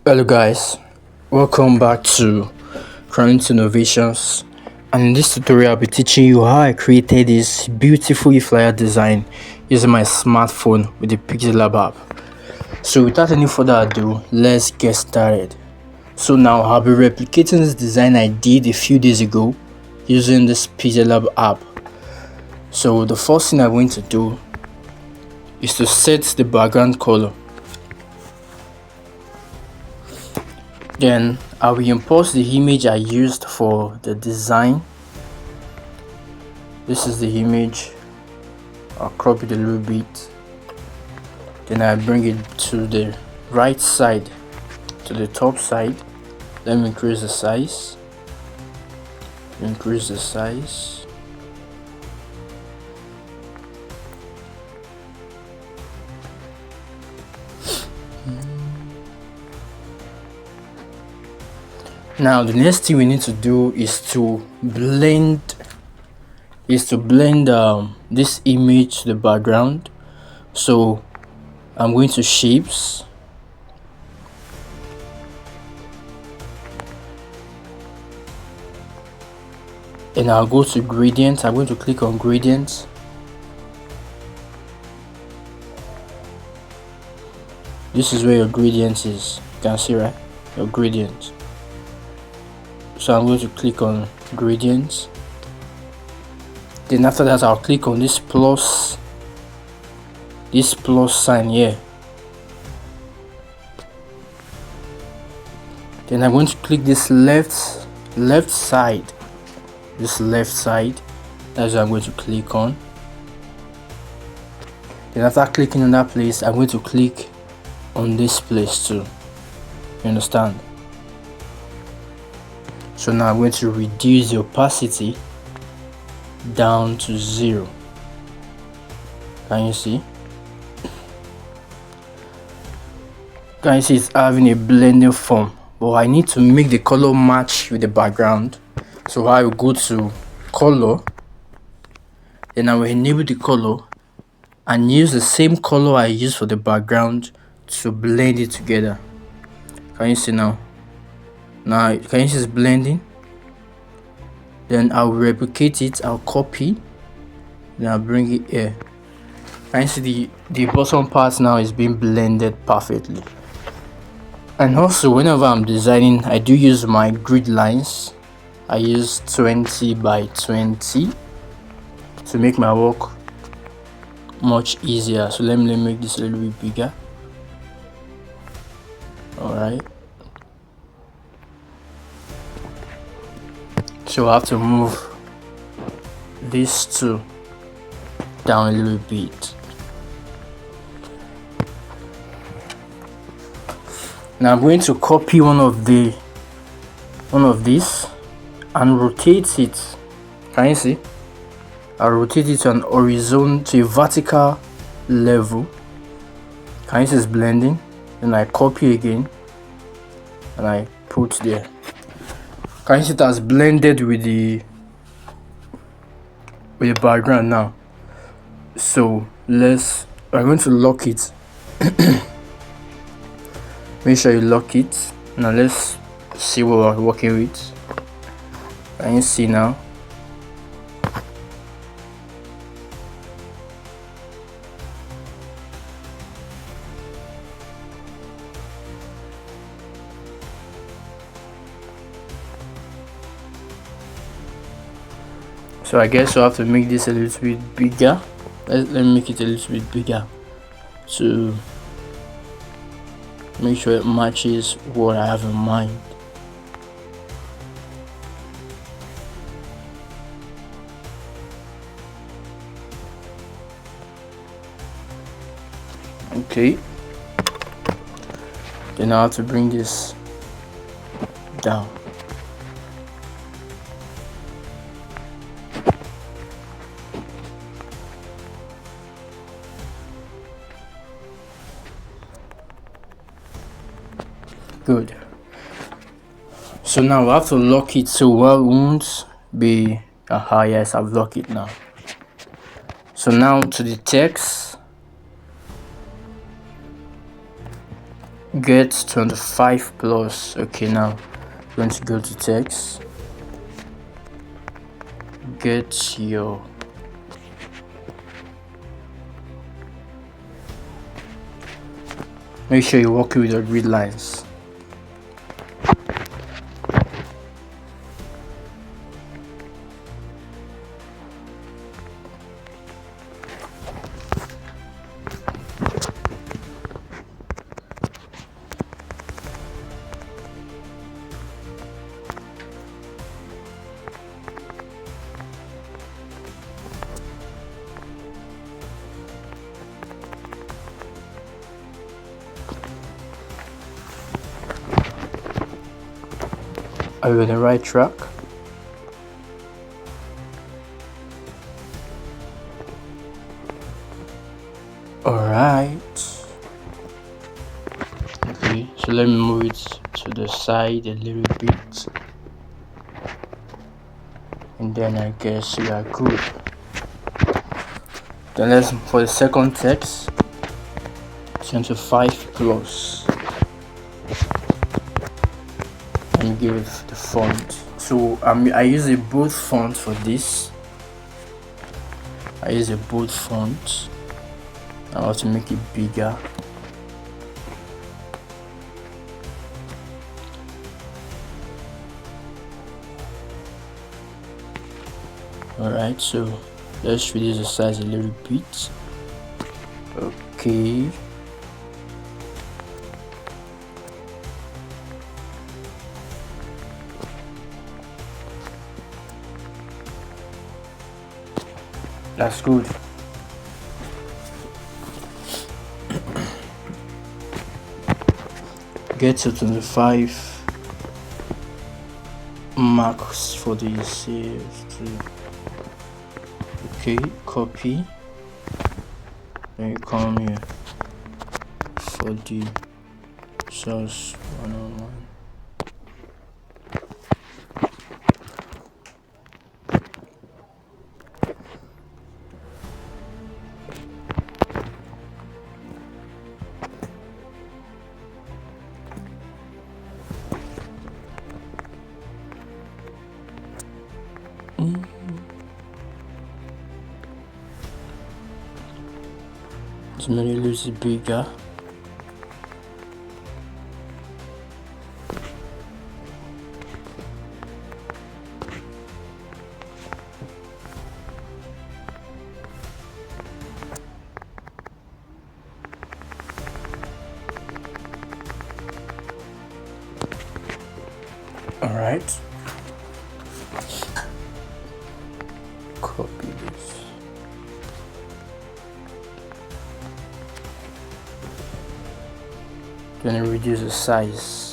Hello guys, welcome back to Current Innovations, and in this tutorial I'll be teaching you how I created this beautiful flyer design using my smartphone with the Pixelab app. So without any further ado, let's get started. So now I'll be replicating this design I did a few days ago using this Pixelab app. So the first thing I'm going to do is to set the background color. Then I will import the image I used for the design. This is the image. I'll crop it a little bit. Then I bring it to the right side, to the top side. Let me increase the size. Increase the size. Now the next thing we need to do is to blend this image to the background. So I'm going to shapes, and I'll go to gradient. I'm going to click on gradient. This is where your gradient is. You can see, right? Your gradient. So I'm going to click on gradient. Then after that I'll click on this plus sign here. Then I'm going to click this left side. This left side. That's what I'm going to click on. Then after clicking on that place, I'm going to click on this place too. You understand? So now I'm going to reduce the opacity down to 0. Can you see? Can you see it's having a blending form? But I need to make the color match with the background. So I will go to color. Then I will enable the color and use the same color I used for the background to blend it together. Can you see now? Now can you see it's blending? Then I'll replicate it. I'll copy. Then I'll bring it here. Can you see the bottom part now is being blended perfectly? And also whenever I'm designing, I do use my grid lines. I use 20 by 20 to make my work much easier. So let me make this a little bit bigger. Alright. So I have to move these two down a little bit. Now I'm going to copy one of these and rotate it. Can you see? I'll rotate it to an horizontal, to a vertical level. Can you see it's blending? Then I copy again and I put there. Can you see it has blended with the background now? So I'm going to lock it. Make sure you lock it. Now let's see what we're working with. Can you see now? So I guess we'll have to make this a little bit bigger. Let me make it a little bit bigger to make sure it matches what I have in mind. Okay. Then I have to bring this down. Good. So now we have to lock it so well won't be yes, I've locked it now. So now to the text, get 25 plus. Okay, now I'm going to go to text, get your make sure you work with your grid lines. Are you on the right track? Alright. Okay, so let me move it to the side a little bit. And then I guess we are good. Then let's, for the second text, 25 plus. And give it the font. So I use a bold font for this. I use a bold font. I want to make it bigger. Alright, so let's reduce the size a little bit. Okay. That's good. Get to 25 marks for the save. Okay, copy. Then you come here for the source 101. It's many little bigger. All right. Copy this. Gonna reduce the size.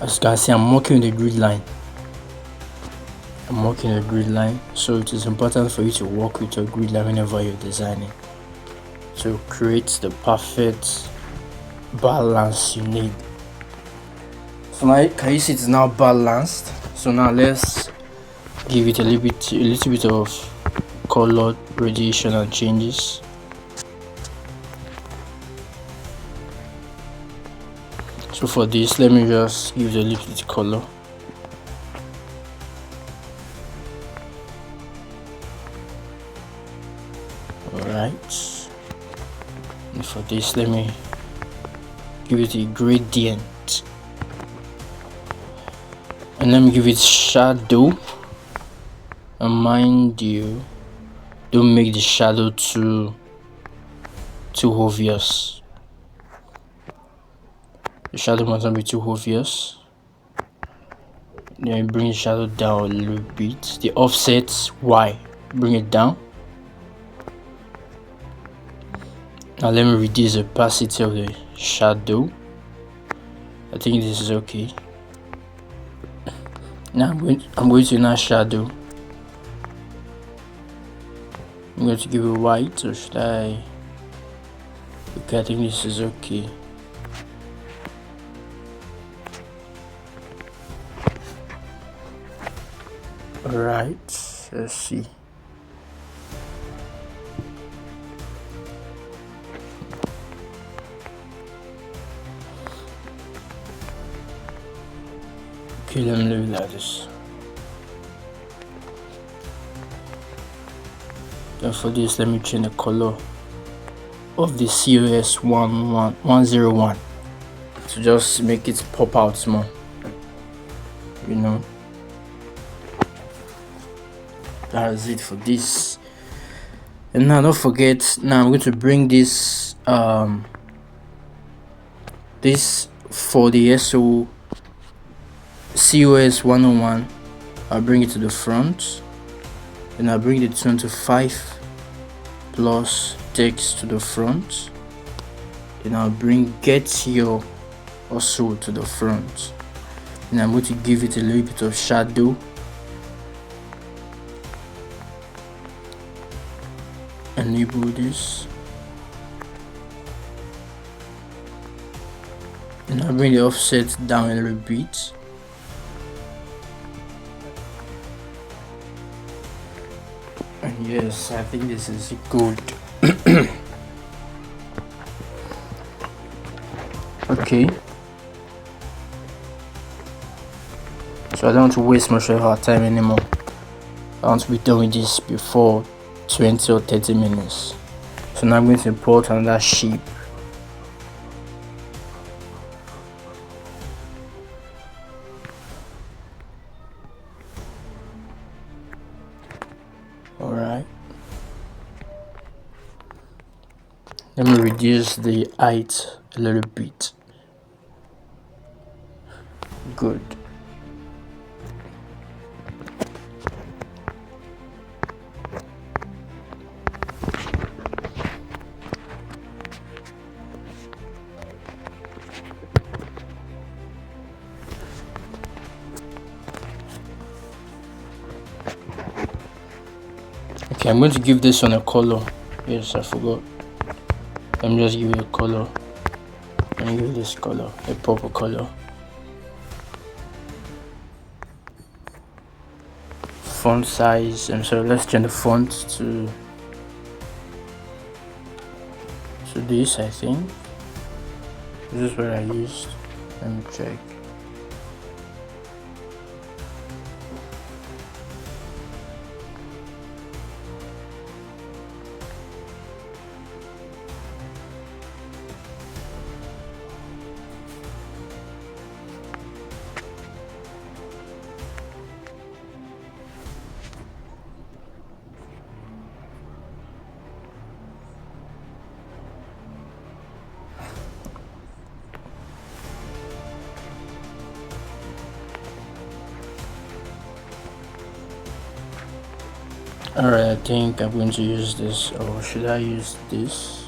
As you can see, I'm working with the grid line. So it is important for you to work with your grid line whenever you're designing to create the perfect balance you need. So now can you see it's now balanced? So now let's give it a little bit of color radiation and changes. So for this, let me just give it a little bit color. Alright. And for this, let me give it a gradient. And let me give it shadow. And mind you, don't make the shadow too obvious. The shadow must not be too obvious. Then bring the shadow down a little bit. The offset Y, bring it down. Now let me reduce the opacity of the shadow. I think this is okay. Now I'm going to now shadow. I'm going to give it white, or should I? Okay, I think this is okay. Alright, let's see. Okay, let me leave it like this. And for this, let me change the color of the COS 101 to just make it pop out more, you know. That's it for this. And now don't forget, now I'm going to bring this this for the COS 101. I'll bring it to the front, and I'll bring the 25 plus text to the front, and I'll bring get here also to the front, and I'm going to give it a little bit of shadow. Enable this, and I'll bring the offset down a little bit. And yes, I think this is good. Okay, so I don't want to waste much of our time anymore. I want to be done with this before 20 or 30 minutes. So now I'm going to import another shape. Alright, let me reduce the height a little bit. Good. Okay, I'm going to give this one a color. Yes, I forgot. Let me just give it a color. Let me give this color a purple color. Font size, and so let's change the font to this. I think this is what I used. Let me check. Alright, I think I'm going to use this, or should I use this?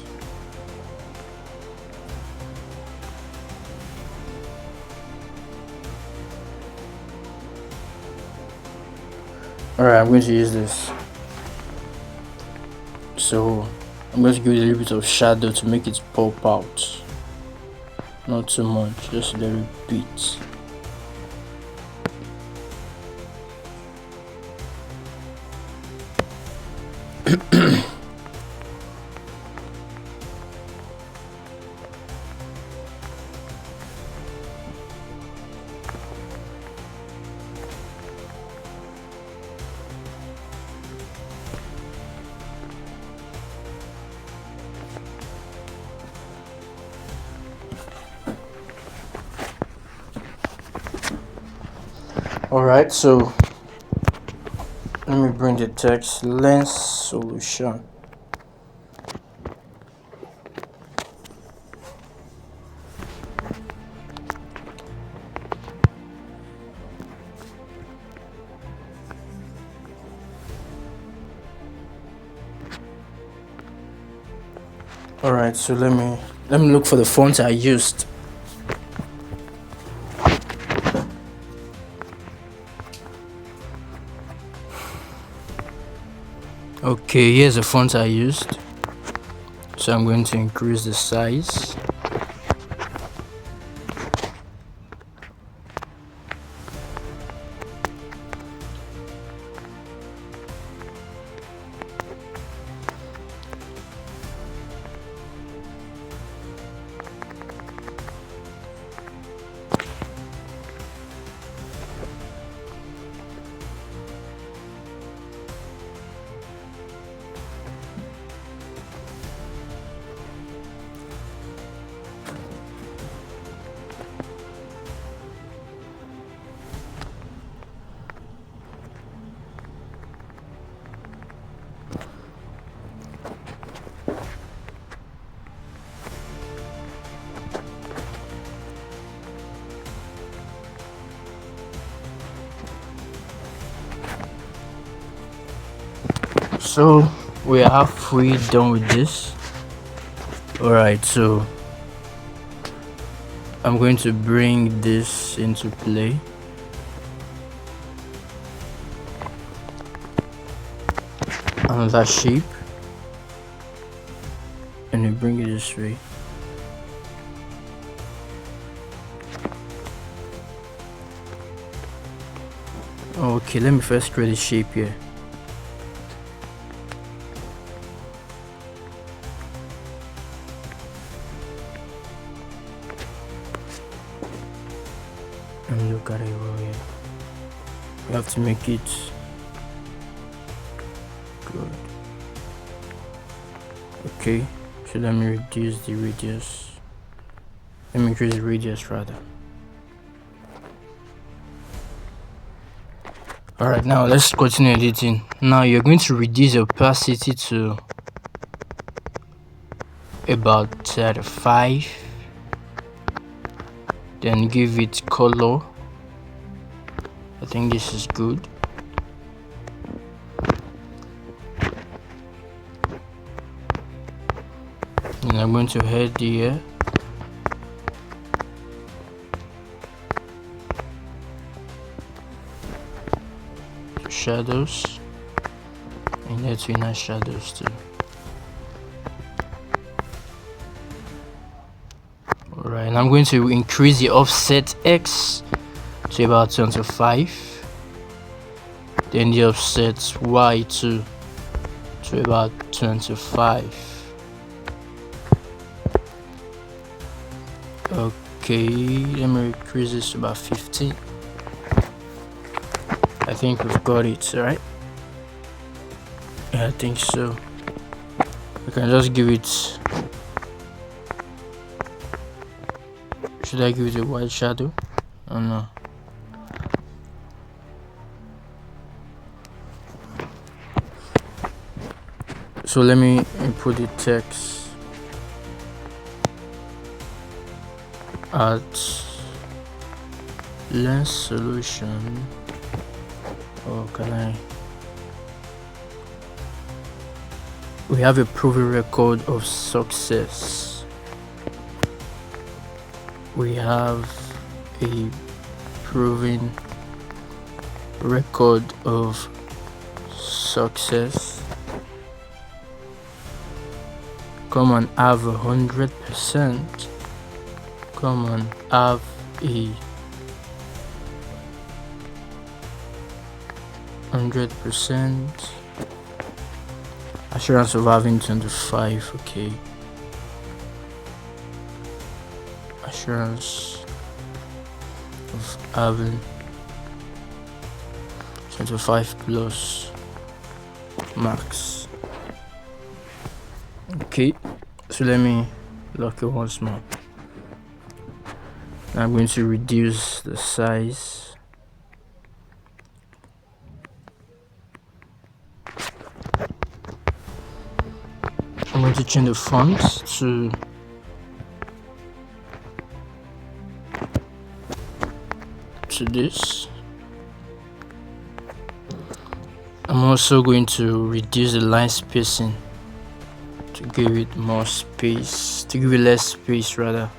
Alright, I'm going to use this. So I'm going to give it a little bit of shadow to make it pop out. Not too much, just a little bit. Alright, so let me bring the text lens solution. Alright, so let me look for the font I used. Okay, here's the font I used. So I'm going to increase the size. So we are halfway done with this. Alright, so I'm going to bring this into play. Another shape, and we bring it this way. Okay, let me first create a shape here. And look at it over here. We have to make it good. Okay, so let me reduce the radius. Let me increase the radius rather. Alright, now let's continue editing. Now you're going to reduce the opacity to about 35. Then give it color. I think this is good. And I'm going to head here. Shadows, and let's inner shadows too. Alright, and I'm going to increase the offset X to about 25, then the offset Y to about 25. Okay, let me increase this to about 15. I think we've got it, right? Yeah, I think so. We can just give it. Should I give it a white shadow? Oh no. So let me input the text at lens solution. Oh, can I? We have a proven record of success. We have a proven record of success. Come on, have 100%. Come on, have a 100% assurance of having 25. Okay, assurance of having 25 plus max. Okay, so let me lock it once more. Now I'm going to reduce the size. I'm going to change the font to this. I'm also going to reduce the line spacing to give it more space, to give it less space rather.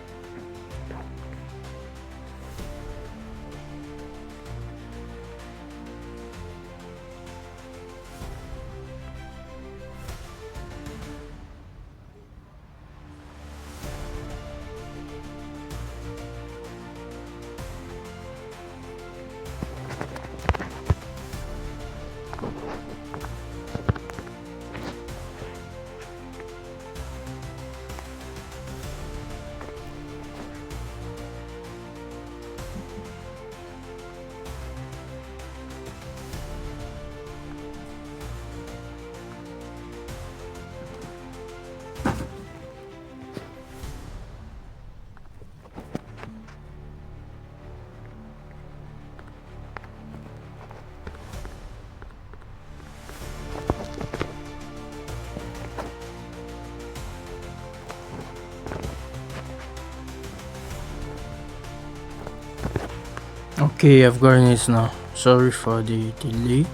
Okay, I've gotten it now. Sorry for the delay.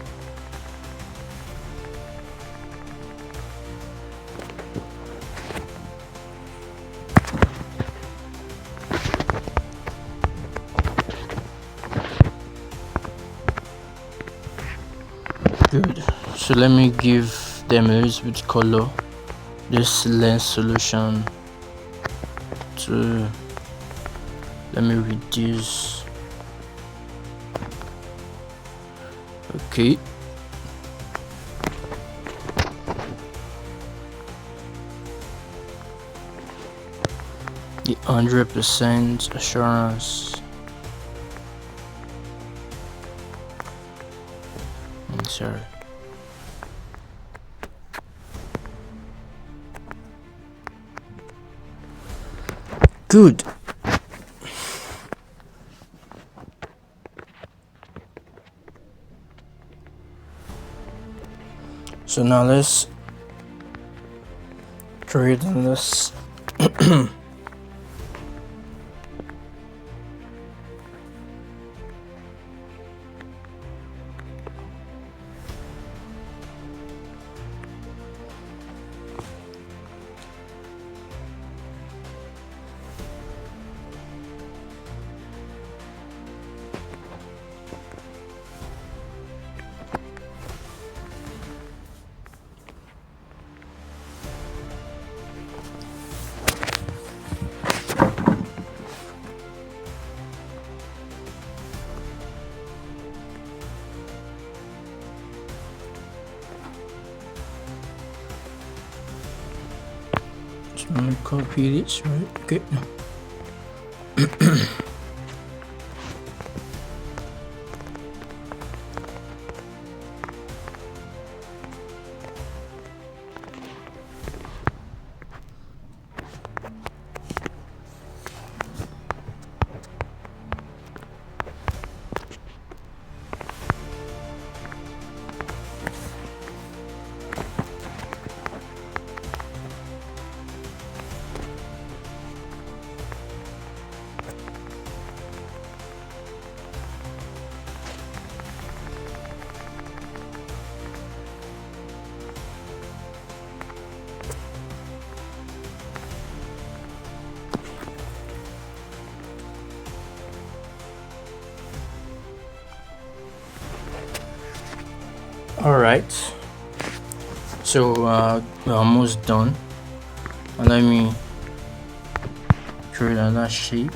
Good. So let me give them a little bit color. This lens solution to, let me reduce. Okay. The 100% assurance. Sorry. Good. So now let's create this. Let me copy this, right? Okay. All right. So we're almost done. And let me create another shape.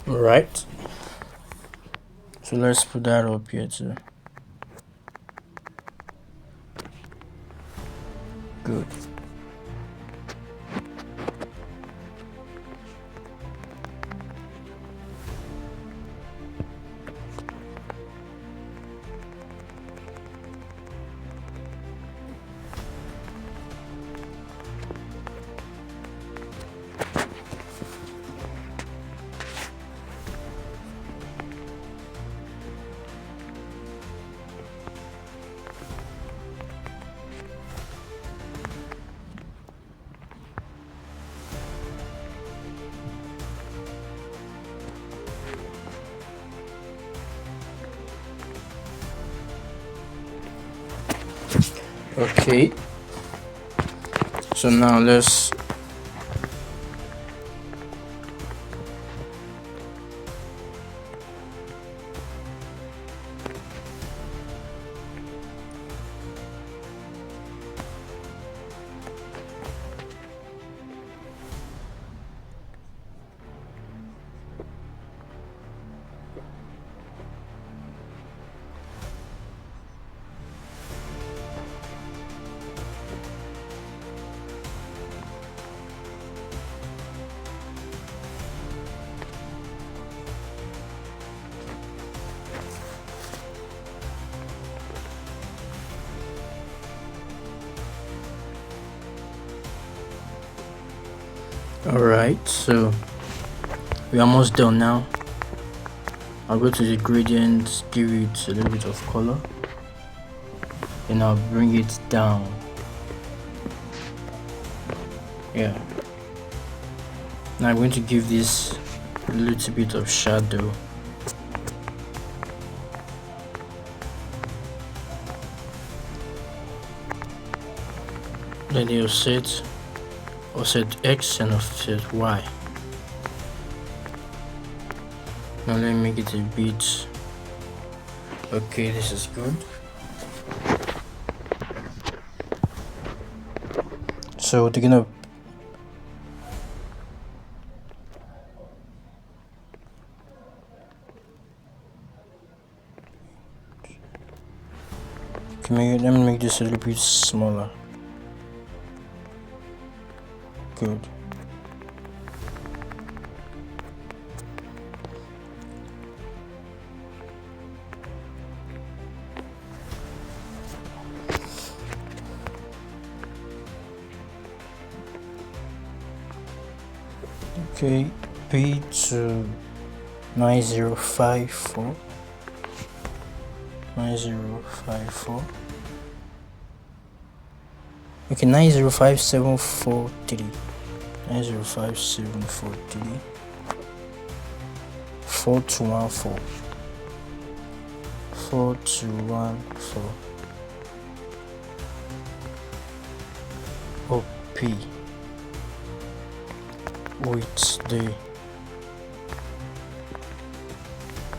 All right. So let's put that up here too. Good. Okay, so now let's Alright, so we're almost done now. I'll go to the gradient, give it a little bit of color, and I'll bring it down. Yeah. Now I'm going to give this a little bit of shadow. Then you offset X and offset Y. Now let me make it a bit. Okay, this is good. So they're gonna let me make this a little bit smaller. Good. Okay, P to 9054. 9054. Okay, 905743. 905743. 4214. 4214. OP with the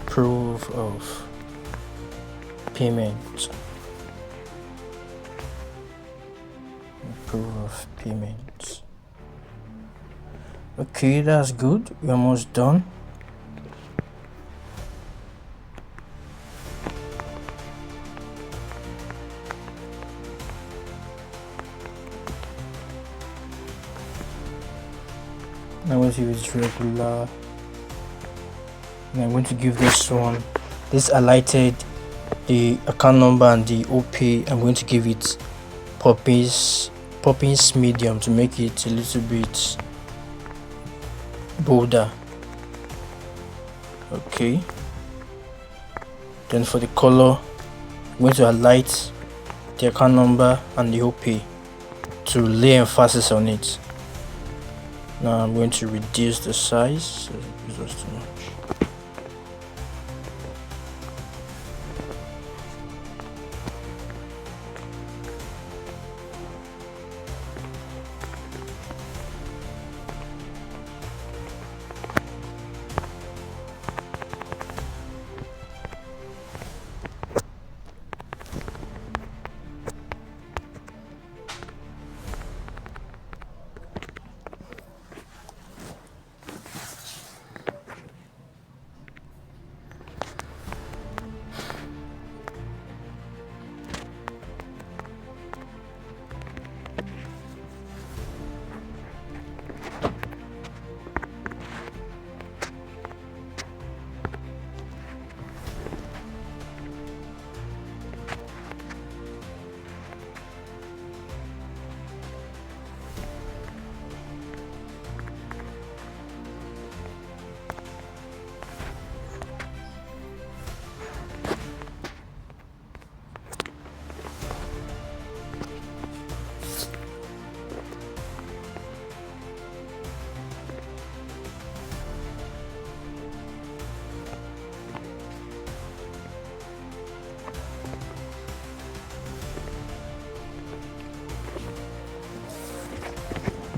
proof of payment. Proof of payment. Okay, that's good. We're almost done. Now let's see if it's regular. And I'm going to give this one, this highlighted the account number and the OP. I'm going to give it Poppins medium to make it a little bit bolder. Okay, then for the color, I'm going to highlight the account number and the OP to lay emphasis on it. Now I'm going to reduce the size, so it's just too much.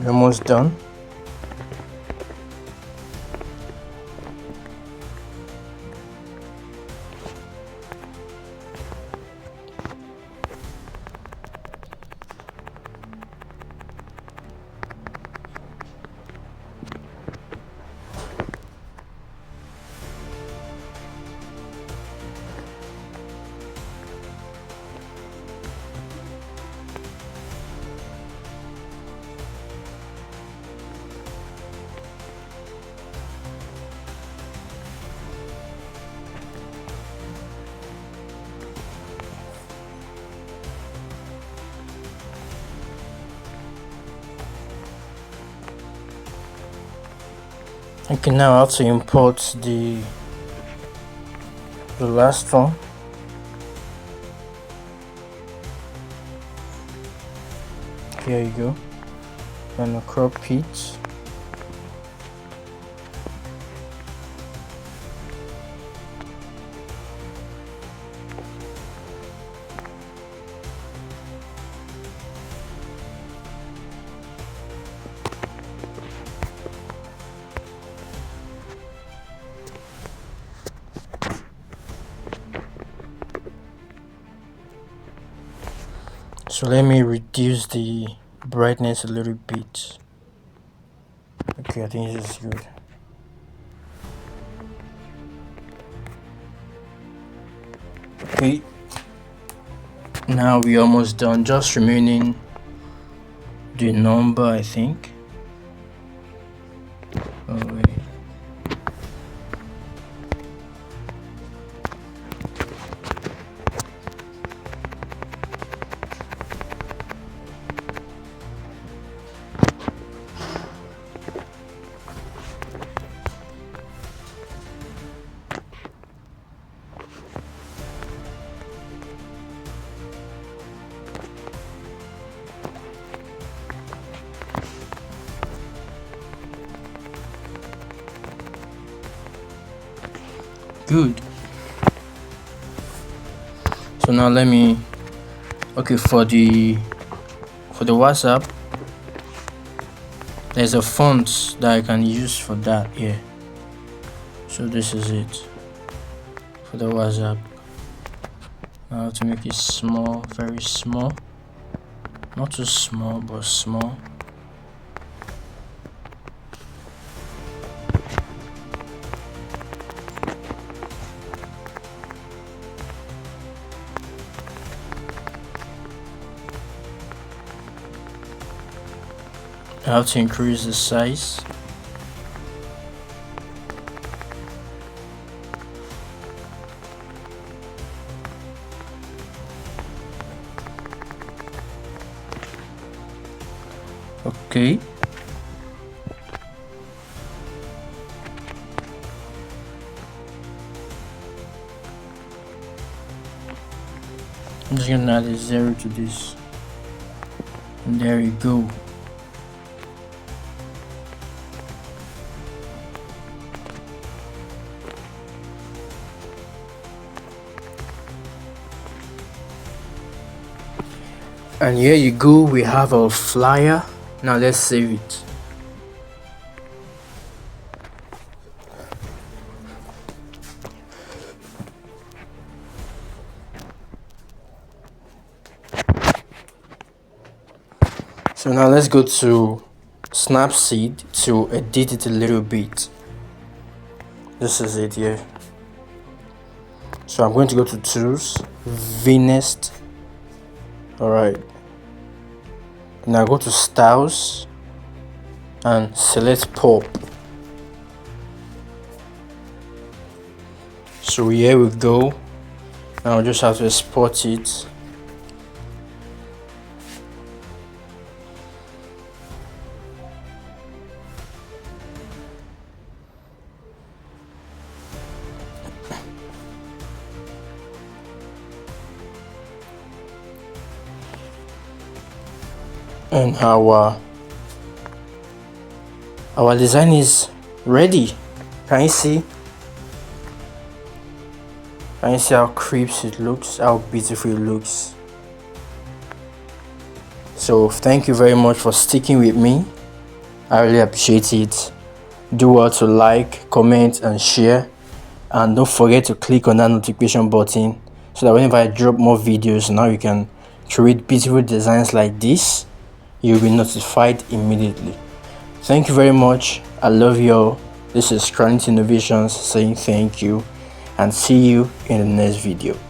We're almost done. Okay, now I have to import the last one. Here you go. And crop it. So let me reduce the brightness a little bit. Okay, I think this is good. Okay, now we're almost done, just remaining the number, I think. Oh wait. Good. So now let me, okay, for the WhatsApp, there's a font that I can use for that here. So this is it for the WhatsApp. I have to make it small, very small, not too small but small. I have to increase the size. Okay. I'm just gonna add a 0 to this. And there we go. And here you go, we have our flyer. Now let's save it. So now let's go to Snapseed to edit it a little bit. This is it here. So I'm going to go to Tools, VNext. Alright. Now go to Styles and select Pop. So here we go. Now I just have to export it. And our design is ready. Can you see? Can you see how crisp it looks, how beautiful it looks? So thank you very much for sticking with me. I really appreciate it. Do well to like, comment and share, and don't forget to click on that notification button so that whenever I drop more videos, now you can create beautiful designs like this, you'll be notified immediately. Thank you very much. I love you all. This is Granite Innovations saying thank you, and see you in the next video.